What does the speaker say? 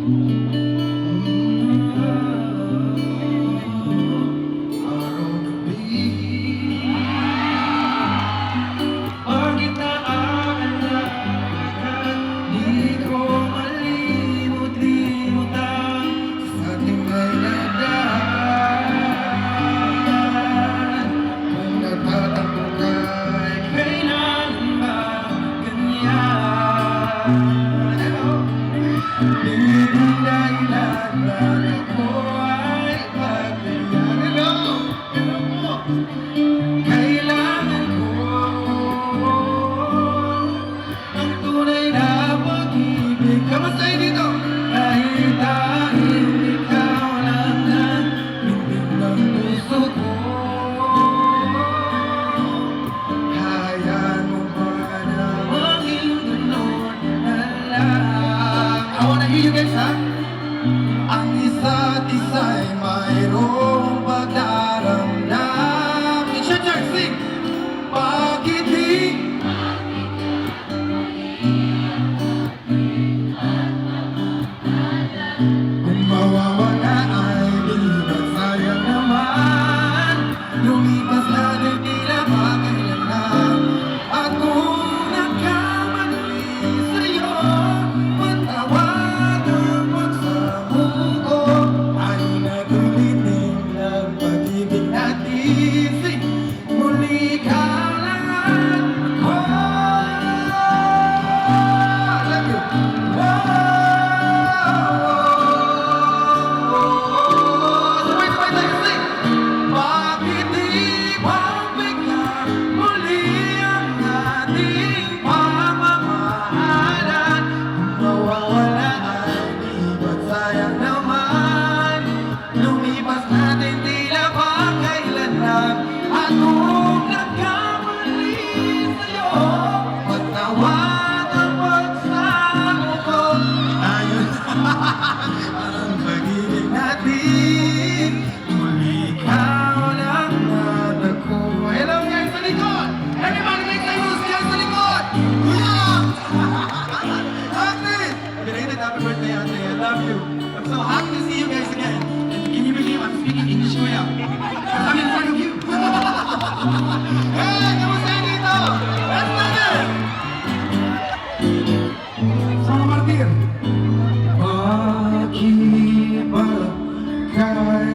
Bakit naaalala di ko malimut-limutan sa ating may nagdaan. Kung nagtatampo ka ay kailangan ba ganyan? Di mo dahilan bakit ako ay pagkaya. Hello po. Kailangan ko ang tunay na pag-ibig. Kamusta yun dito? Kahit dahil ikaw lang ang bintig ng puso ko, kaya mo ba na maging ganun na lang? I wanna hear you guys, ha? Ang isa't isa'y mayroong pagdaramdam. It's your turn, sing! Bakit di? Kung mawawala ay di ba't sayang naman? Lumipas na din tila ba kailangan? At kung nagkamali sa'yo, patawad ang pagsamuko. Ay nagulitin ng pag-ibig natin. Sing! Muli ka lang ako. I love you. Sabay-sabay tayo, sing! Bakit di magbigay muli ang ating pamamahalan? Kung mawawala ay di ba't sayang naman? Lumipas natin tila ba kailanman? At kung nagkamali sa'yo, patawad ang pagsamo ko. Ayun ang pag-ibig natin. Muli ikaw lang at ako. Hello guys sa likod! Everybody make some moves dyan sa likod! Kuya! Ate! Belated happy birthday, ate. I love you. I'm so happy to see you guys again. And can you believe I'm speaking English, Kuya? Because I'm in front of you.